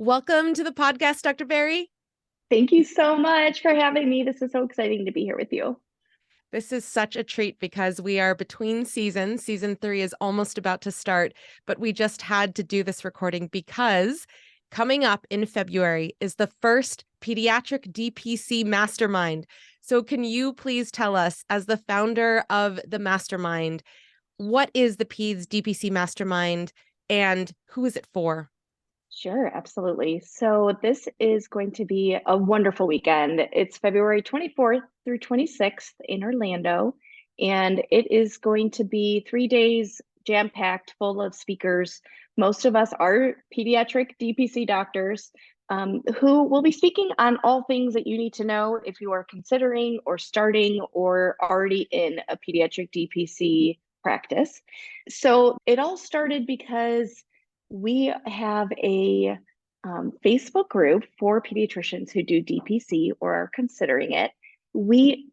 Welcome to the podcast, Dr. Barry. Thank you so much for having me. This is so exciting to be here with you. This is such a treat because we are between seasons. Season 3 is almost about to start, but we just had to do this recording because coming up in February is the first Pediatric DPC Mastermind. So can you please tell us, as the founder of the Mastermind, what is the Peds DPC Mastermind and who is it for? Sure, absolutely. So this is going to be a wonderful weekend. It's February 24th through 26th in Orlando, and it is going to be 3 days jam-packed full of speakers. Most of us are pediatric DPC doctors who will be speaking on all things that you need to know if you are considering or starting or already in a pediatric DPC practice. So it all started because we have a Facebook group for pediatricians who do DPC or are considering it. We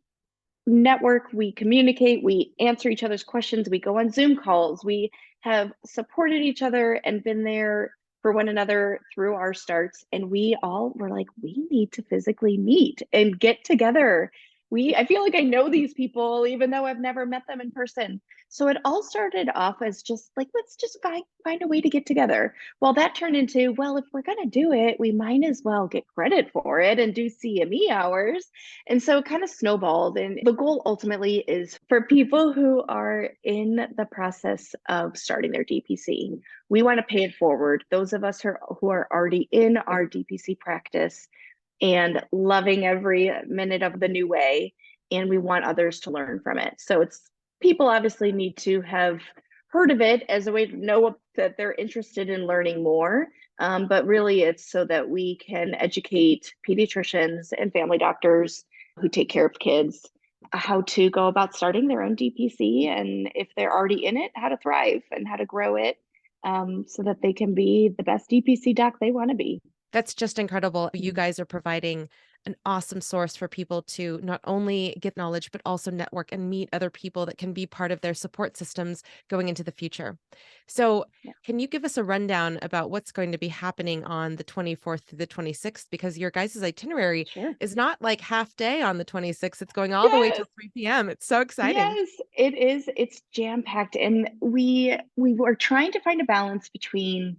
network, we communicate, we answer each other's questions, we go on Zoom calls, we have supported each other and been there for one another through our starts. And we all were like, we need to physically meet and get together. I feel like I know these people, even though I've never met them in person. So it all started off as just like, let's just find a way to get together. Well, that turned into, well, if we're going to do it, we might as well get credit for it and do CME hours. And so it kind of snowballed. And the goal ultimately is for people who are in the process of starting their DPC. We want to pay it forward. Those of us who are already in our DPC practice and loving every minute of the new way. And we want others to learn from it. So people obviously need to have heard of it as a way to know that they're interested in learning more. But really it's so that we can educate pediatricians and family doctors who take care of kids how to go about starting their own DPC, and if they're already in it, how to thrive and how to grow it so that they can be the best DPC doc they want to be. That's just incredible. You guys are providing an awesome source for people to not only get knowledge, but also network and meet other people that can be part of their support systems going into the future. So, Yeah. can you give us a rundown about what's going to be happening on the 24th through the 26th? Because your guys' itinerary Sure. is not like half day on the 26th, it's going all the way till Yes. 3 p.m. It's so exciting. Yes, it is. It's jam-packed. And we were trying to find a balance between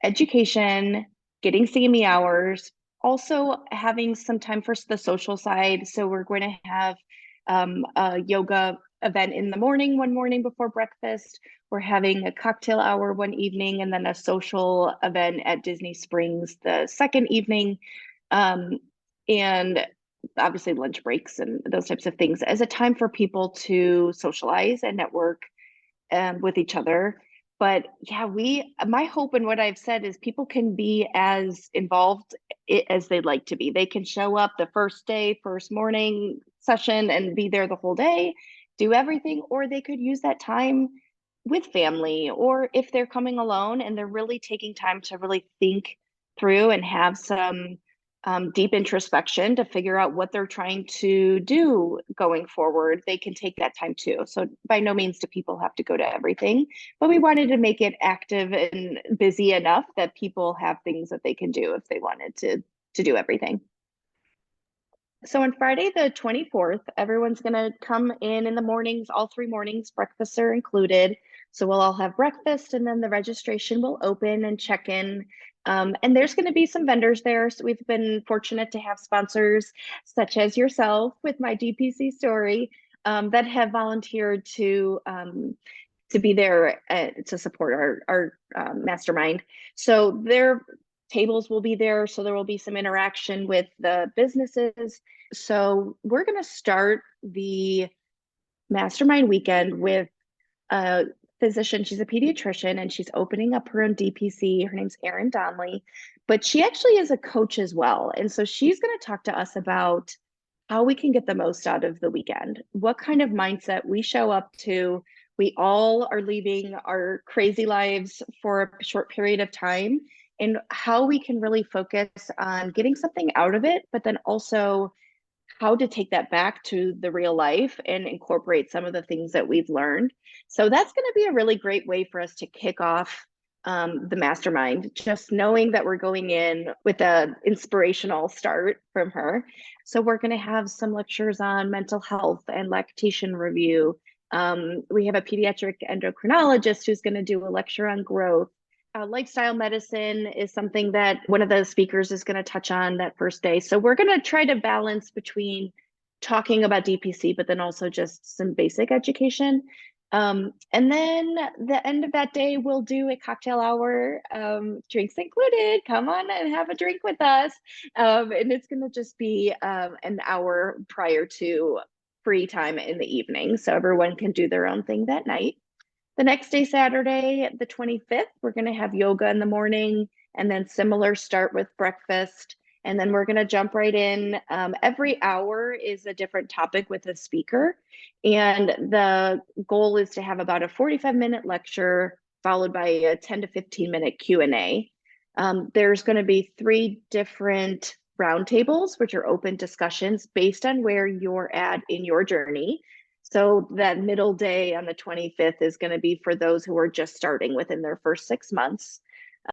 education, getting CME hours, also having some time for the social side. So we're going to have a yoga event in the morning, one morning before breakfast. We're having a cocktail hour one evening, and then a social event at Disney Springs the second evening. Um, and obviously lunch breaks and those types of things as a time for people to socialize and network with each other. But yeah, my hope and what I've said is people can be as involved as they'd like to be. They can show up the first day, first morning session and be there the whole day, do everything, or they could use that time with family, or if they're coming alone and they're really taking time to really think through and have some deep introspection to figure out what they're trying to do going forward, they can take that time too. So by no means do people have to go to everything, but we wanted to make it active and busy enough that people have things that they can do if they wanted to do everything. So on Friday the 24th, everyone's going to come in the mornings, all 3 mornings, breakfasts are included. So we'll all have breakfast, and then the registration will open and check in. And there's going to be some vendors there. So we've been fortunate to have sponsors such as yourself with my DPC story that have volunteered to be there to support our mastermind. So their tables will be there. So there will be some interaction with the businesses. So we're going to start the mastermind weekend with a physician. She's a pediatrician and she's opening up her own DPC. Her name's Erin Donnelly, but she actually is a coach as well. And so she's going to talk to us about how we can get the most out of the weekend, what kind of mindset we show up to. We all are leaving our crazy lives for a short period of time, and how we can really focus on getting something out of it, but then also how to take that back to the real life and incorporate some of the things that we've learned. So that's going to be a really great way for us to kick off the mastermind, just knowing that we're going in with an inspirational start from her. So we're going to have some lectures on mental health and lactation review. We have a pediatric endocrinologist who's going to do a lecture on growth. Lifestyle medicine is something that one of the speakers is going to touch on that first day. So we're going to try to balance between talking about DPC, but then also just some basic education. And then the end of that day, we'll do a cocktail hour, drinks included. Come on and have a drink with us. And it's going to just be an hour prior to free time in the evening. So everyone can do their own thing that night. The next day, Saturday, the 25th, we're going to have yoga in the morning, and then similar start with breakfast. And then we're going to jump right in. Every hour is a different topic with a speaker. And the goal is to have about a 45-minute lecture followed by a 10 to 15-minute Q&A. There's going to be 3 different roundtables, which are open discussions based on where you're at in your journey. So that middle day on the 25th is going to be for those who are just starting within their first 6 months.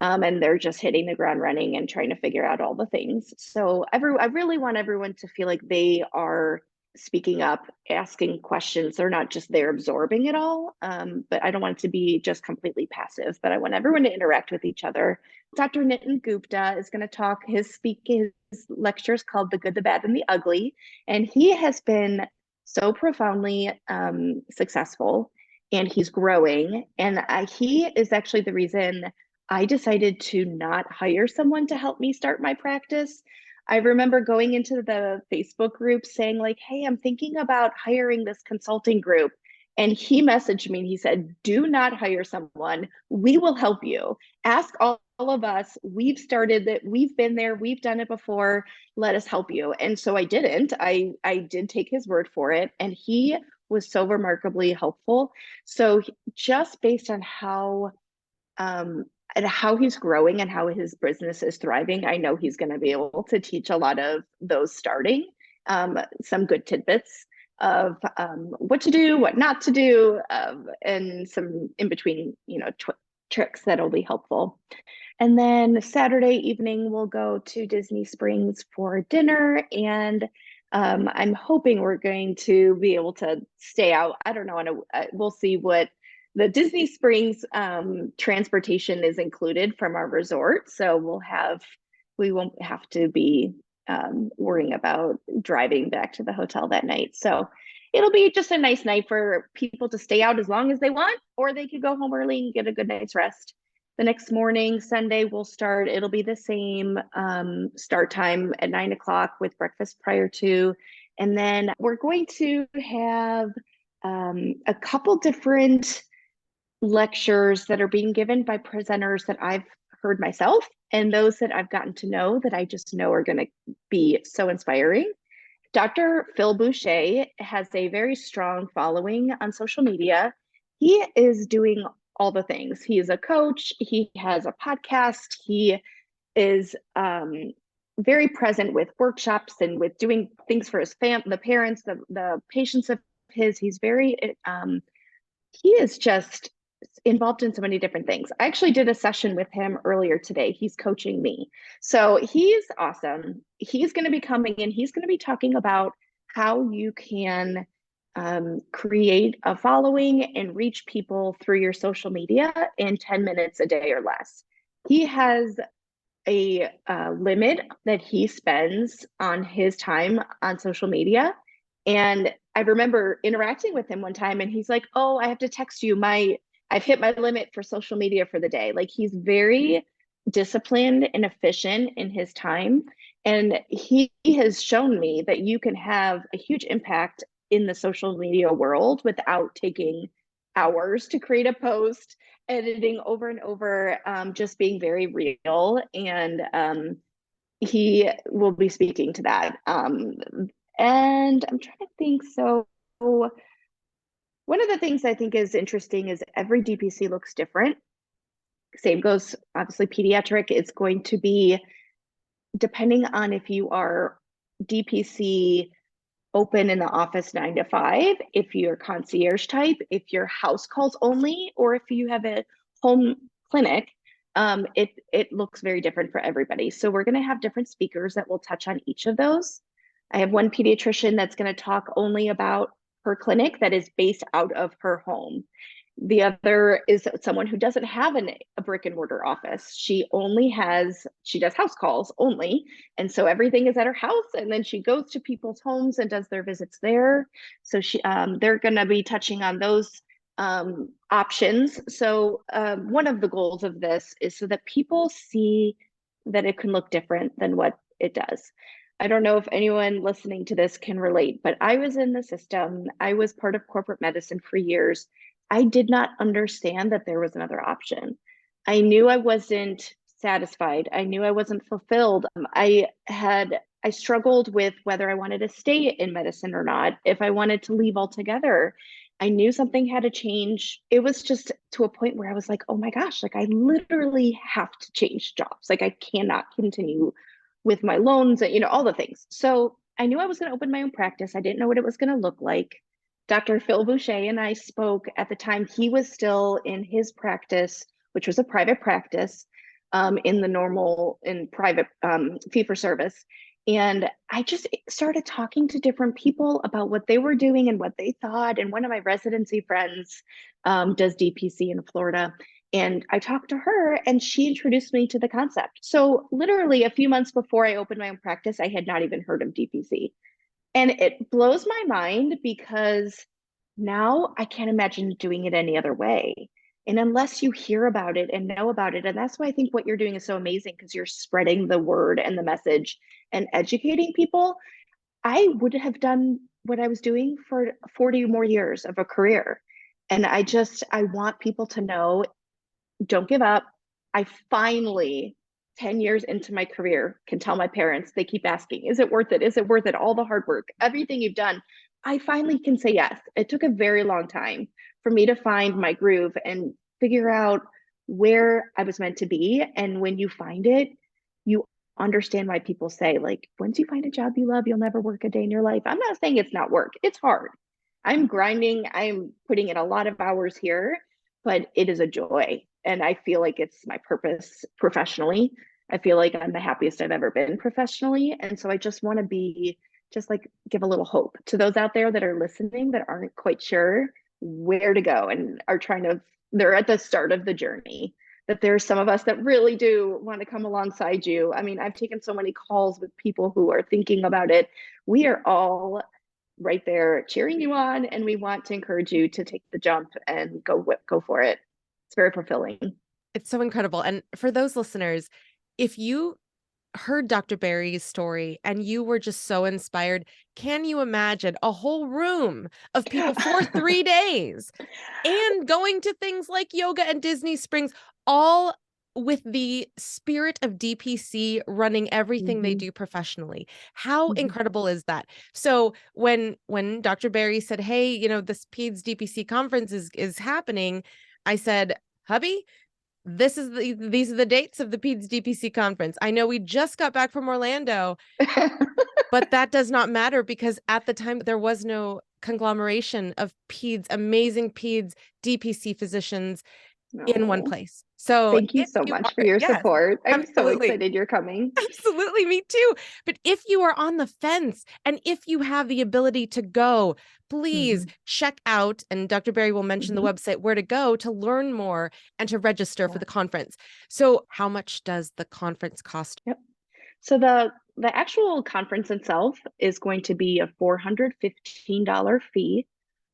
And they're just hitting the ground running and trying to figure out all the things. So I really want everyone to feel like they are speaking up, asking questions. They're not just there absorbing it all. But I don't want it to be just completely passive, but I want everyone to interact with each other. Dr. Nitin Gupta is going to talk. His lecture is called The Good, the Bad, and the Ugly. And he has been so profoundly successful, and he's growing. And he is actually the reason I decided to not hire someone to help me start my practice. I remember going into the Facebook group saying like, hey, I'm thinking about hiring this consulting group. And he messaged me and he said, do not hire someone. We will help you. Ask all of us. We've started that. We've been there. We've done it before. Let us help you. And so I didn't. I did take his word for it. And he was so remarkably helpful. So just based on how he's growing and how his business is thriving, I know he's going to be able to teach a lot of those starting some good tidbits of what to do, what not to do, and some in between, tricks that'll be helpful. And then Saturday evening, we'll go to Disney Springs for dinner. And I'm hoping we're going to be able to stay out. I don't know. We'll see what the Disney Springs transportation is included from our resort. So we won't have to be worrying about driving back to the hotel that night. So it'll be just a nice night for people to stay out as long as they want, or they could go home early and get a good night's rest. The next morning, Sunday, we'll start. It'll be the same start time at 9 o'clock with breakfast prior to. And then we're going to have a couple different lectures that are being given by presenters that I've heard myself, and those that I've gotten to know that I just know are going to be so inspiring. Dr. Phil Boucher has a very strong following on social media. He is doing all the things. He is a coach. He has a podcast. He is very present with workshops and with doing things for his the parents, the patients of his. He's very, he is just involved in so many different things. I actually did a session with him earlier today. He's coaching me. So he's awesome. He's going to be coming in. He's going to be talking about how you can create a following and reach people through your social media in 10 minutes a day or less. He has a limit that he spends on his time on social media. And I remember interacting with him one time and he's like, oh, I have to text you I've hit my limit for social media for the day. Like, he's very disciplined and efficient in his time. And he has shown me that you can have a huge impact in the social media world without taking hours to create a post, editing over and over, just being very real. And he will be speaking to that. And I'm trying to think. So one of the things I think is interesting is every DPC looks different. Same goes, obviously, pediatric. It's going to be, depending on if you are DPC open in the office 9 to 5, if you're concierge type, if you're house calls only, or if you have a home clinic, It looks very different for everybody. So we're going to have different speakers that will touch on each of those. I have one pediatrician that's going to talk only about her clinic that is based out of her home. The other is someone who doesn't have a brick and mortar office. She does house calls only. And so everything is at her house. And then she goes to people's homes and does their visits there. So they're going to be touching on those options. So one of the goals of this is so that people see that it can look different than what it does. I don't know if anyone listening to this can relate, but I was in the system. I was part of corporate medicine for years. I did not understand that there was another option. I knew I wasn't satisfied. I knew I wasn't fulfilled. I struggled with whether I wanted to stay in medicine or not, if I wanted to leave altogether. I knew something had to change. It was just to a point where I was like, oh my gosh, like I literally have to change jobs. Like I cannot continue with my loans, all the things. So I knew I was going to open my own practice. I didn't know what it was going to look like. Dr. Phil Boucher and I spoke at the time. He was still in his practice, which was a private practice, in private fee for service. And I just started talking to different people about what they were doing and what they thought. And one of my residency friends does DPC in Florida. And I talked to her and she introduced me to the concept. So literally a few months before I opened my own practice, I had not even heard of DPC. And it blows my mind because now I can't imagine doing it any other way. And unless you hear about it and know about it, and that's why I think what you're doing is so amazing because you're spreading the word and the message and educating people. I would have done what I was doing for 40 more years of a career. And I want people to know, don't give up. I finally, 10 years into my career, can tell my parents, they keep asking, is it worth it? Is it worth it? All the hard work, everything you've done. I finally can say yes. It took a very long time for me to find my groove and figure out where I was meant to be. And when you find it, you understand why people say, like, once you find a job you love, you'll never work a day in your life. I'm not saying it's not work. It's hard. I'm grinding. I'm putting in a lot of hours here, but it is a joy. And I feel like it's my purpose professionally. I feel like I'm the happiest I've ever been professionally. And so I just want to give a little hope to those out there that are listening that aren't quite sure where to go and they're at the start of the journey, that there's some of us that really do want to come alongside you. I mean, I've taken so many calls with people who are thinking about it. We are all right there cheering you on, and we want to encourage you to take the jump and go for it. It's very fulfilling. It's so incredible. And for those listeners, if you heard Dr. Barry's story and you were just so inspired, can you imagine a whole room of people for 3 days and going to things like yoga and Disney Springs, all with the spirit of DPC running everything they do professionally? How incredible is that? So when Dr. Barry said, hey, this Peds DPC conference is happening, I said, hubby, these are the dates of the Peds DPC conference. I know we just got back from Orlando, but that does not matter because at the time there was no conglomeration of amazing Peds DPC physicians in one place. So thank you so much for your support. I'm so excited you're coming. Absolutely, me too. But if you are on the fence and if you have the ability to go, please check out, and Dr. Barry will mention the website, where to go to learn more and to register for the conference. So how much does the conference cost? Yep. So the actual conference itself is going to be a $415 fee.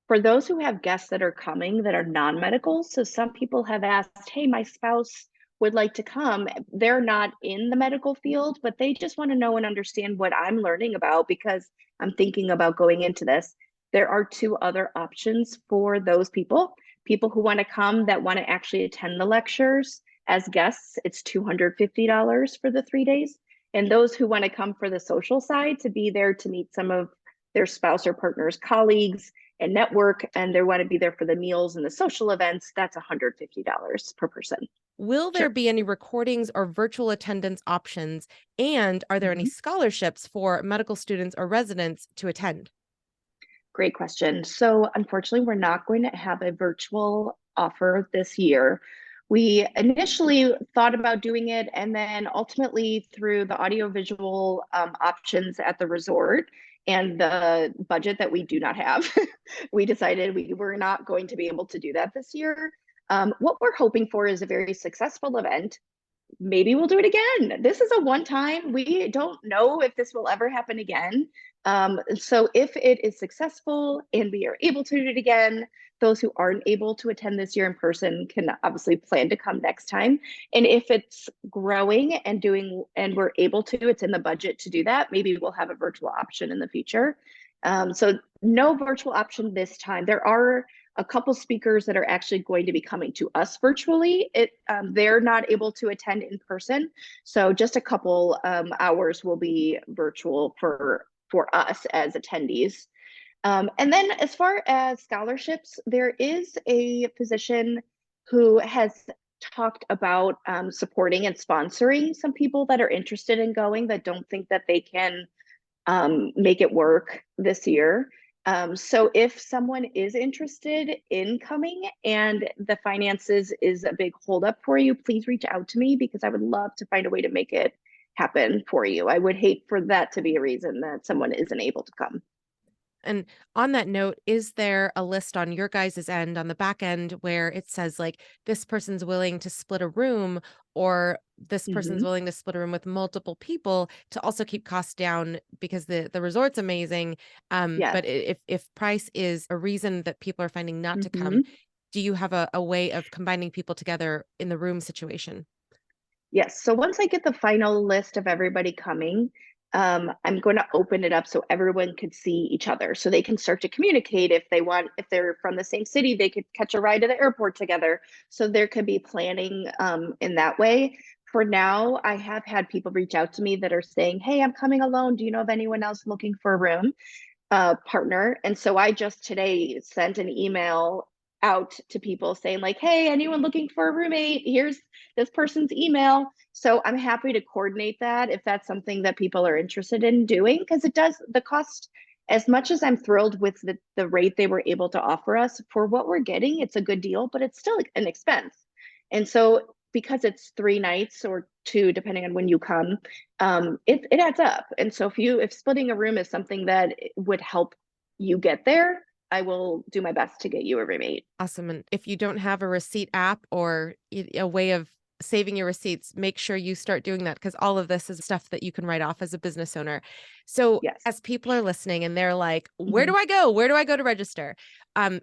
For those who have guests that are coming that are non-medical, so some people have asked, hey, my spouse would like to come. They're not in the medical field, but they just want to know and understand what I'm learning about because I'm thinking about going into this. There are 2 other options for those people who want to come that want to actually attend the lectures as guests. It's $250 for the 3 days. And those who want to come for the social side, to be there to meet some of their spouse or partner's colleagues and network, and they want to be there for the meals and the social events, that's $150 per person. Will there be any recordings or virtual attendance options? And are there any scholarships for medical students or residents to attend? Great question. So unfortunately, we're not going to have a virtual offer this year. We initially thought about doing it, and then ultimately through the audiovisual options at the resort and the budget that we do not have, we decided we were not going to be able to do that this year. What we're hoping for is a very successful event. Maybe we'll do it again. This is a one time. We don't know if this will ever happen again. So if it is successful and we are able to do it again, those who aren't able to attend this year in person can obviously plan to come next time. And if it's growing and we're able to, it's in the budget to do that, maybe we'll have a virtual option in the future. So no virtual option this time. There are a couple speakers that are actually going to be coming to us virtually. They're not able to attend in person, so just a couple hours will be virtual for us as attendees. And then as far as scholarships, there is a physician who has talked about supporting and sponsoring some people that are interested in going that don't think that they can make it work this year. So if someone is interested in coming and the finances is a big holdup for you, please reach out to me because I would love to find a way to make it happen for you. I would hate for that to be a reason that someone isn't able to come. And on that note, is there a list on your guys' end, on the back end, where it says like this person's willing to split a room or this person's Mhm. willing to split a room with multiple people to also keep costs down because the resort's amazing. Yes. But if price is a reason that people are finding not to come, Mhm. do you have a way of combining people together in the room situation? Yes. So once I get the final list of everybody coming, I'm going to open it up so everyone could see each other, so they can start to communicate if they want. If they're from the same city, they could catch a ride to the airport together. So there could be planning in that way. For now, I have had people reach out to me that are saying, "Hey, I'm coming alone. Do you know of anyone else looking for a room?" Partner. And so I just today sent an email out to people saying like, hey, anyone looking for a roommate? Here's this person's email. So I'm happy to coordinate that if that's something that people are interested in doing, because it does the cost. As much as I'm thrilled with the rate they were able to offer us for what we're getting, it's a good deal, but it's still an expense. And so because it's 3 nights or two, depending on when you come, it adds up. And so if splitting a room is something that would help you get there, I will do my best to get you a roommate. Awesome. And if you don't have a receipt app or a way of saving your receipts, make sure you start doing that because all of this is stuff that you can write off as a business owner. So, Yes. as people are listening and they're like, where Mhm. do I go? Where do I go to register?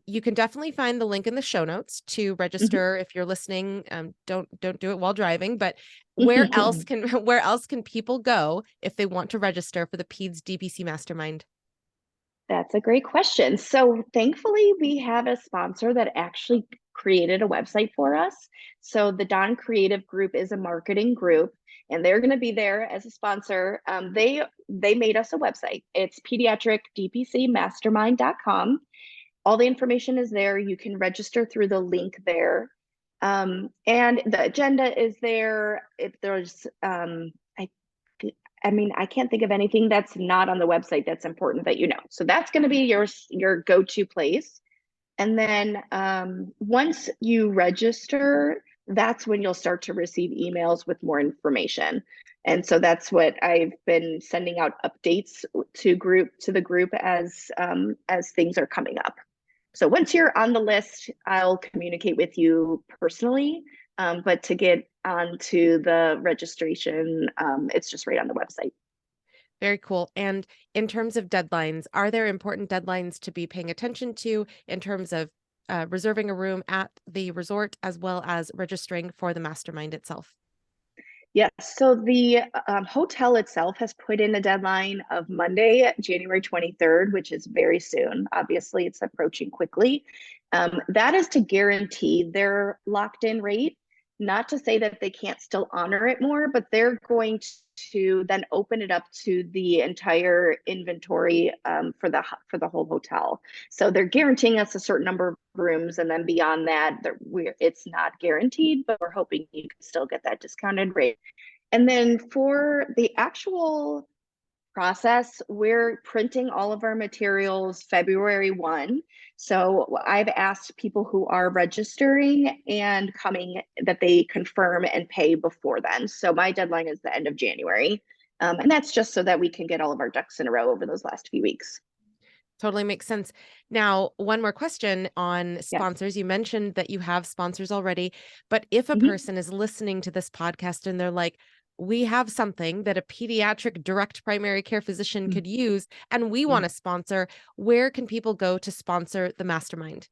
You can definitely find the link in the show notes to Mhm. register if you're listening. Don't do it while driving, but where else can where else can people go if they want to register for the Peds DPC Mastermind? That's a great question. So thankfully, we have a sponsor that actually created a website for us. So the Don Creative Group is a marketing group, and they're going to be there as a sponsor. They made us a website. It's pediatricdpcmastermind.com. All the information is there. You can register through the link there. And the agenda is there. If there's, I mean, I can't think of anything that's not on the website that's important that you know. So that's going to be your go-to place. And then once you register, that's when you'll start to receive emails with more information. And so that's what I've been sending out updates to the group as things are coming up. So once you're on the list, I'll communicate with you personally. But to get onto the registration, it's just right on the website. Very cool. And in terms of deadlines, are there important deadlines to be paying attention to in terms of reserving a room at the resort as well as registering for the mastermind itself? Yes, so the hotel itself has put in a deadline of Monday, January 23rd, which is very soon. Obviously, it's approaching quickly. That is to guarantee their locked in rate. Not to say that they can't still honor it more, but they're going to then open it up to the entire inventory for the whole hotel. So they're guaranteeing us a certain number of rooms, and then beyond that, it's not guaranteed, but we're hoping you can still get that discounted rate. And then for the actual process, we're printing all of our materials February 1. So I've asked people who are registering and coming that they confirm and pay before then. So my deadline is the end of January. And that's just so that we can get all of our ducks in a row over those last few weeks. Totally makes sense. Now, one more question on Yes. sponsors. You mentioned that you have sponsors already, but if a Mhm. person is listening to this podcast and they're like, we have something that a pediatric direct primary care physician Mm. could use, and we Yeah. want to sponsor, where can people go to sponsor the mastermind?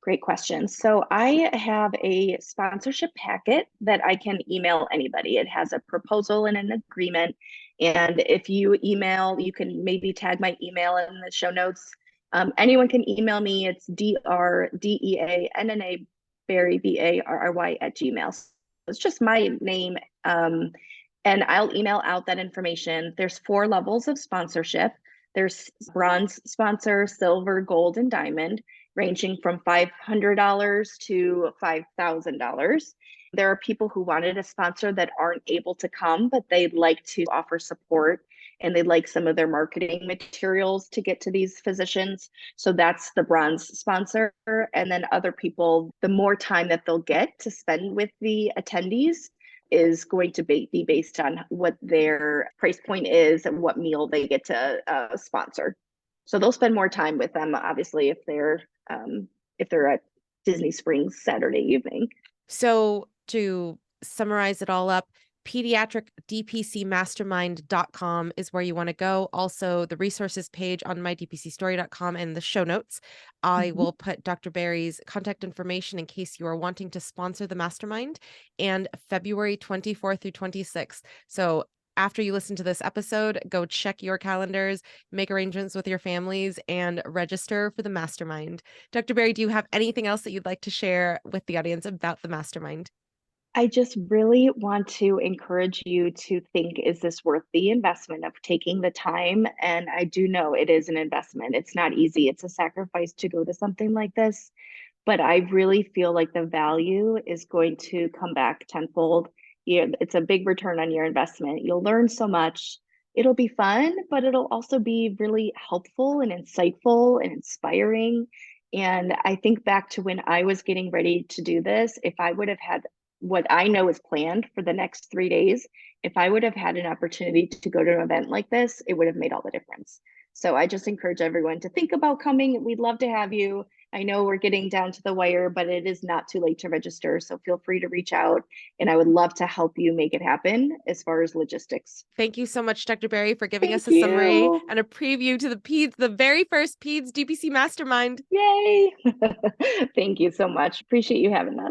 Great question. So I have a sponsorship packet that I can email anybody. It has a proposal and an agreement. And if you email, you can maybe tag my email in the show notes. Anyone can email me. It's DRDEANNA Barry BARRY at Gmail. So it's just my name. And I'll email out that information. There's 4 levels of sponsorship. There's bronze sponsor, silver, gold, and diamond, ranging from $500 to $5,000. There are people who wanted a sponsor that aren't able to come, but they'd like to offer support and they'd like some of their marketing materials to get to these physicians. So that's the bronze sponsor. And then other people, the more time that they'll get to spend with the attendees is going to be based on what their price point is and what meal they get to sponsor. So they'll spend more time with them, obviously, if they're at Disney Springs Saturday evening. So to summarize it all up, pediatric dpcmastermind.com is where you want to go. Also, the resources page on mydpcstory.com and the show notes. I Mhm. will put Dr. Barry's contact information in case you are wanting to sponsor the mastermind, and February 24th through 26th. So after you listen to this episode, go check your calendars, make arrangements with your families, and register for the mastermind. Dr. Barry, do you have anything else that you'd like to share with the audience about the mastermind? I just really want to encourage you to think, is this worth the investment of taking the time? And I do know it is an investment. It's not easy. It's a sacrifice to go to something like this. But I really feel like the value is going to come back tenfold. It's a big return on your investment. You'll learn so much. It'll be fun, but it'll also be really helpful and insightful and inspiring. And I think back to when I was getting ready to do this, if I would have had what I know is planned for the next 3 days, if I would have had an opportunity to go to an event like this, it would have made all the difference. So I just encourage everyone to think about coming. We'd love to have you. I know we're getting down to the wire, but it is not too late to register. So feel free to reach out and I would love to help you make it happen as far as logistics. Thank you so much, Dr. Barry, for giving us Thank a summary you. and a preview to the Peds, the very first Peds DPC Mastermind. Yay. Thank you so much. Appreciate you having us.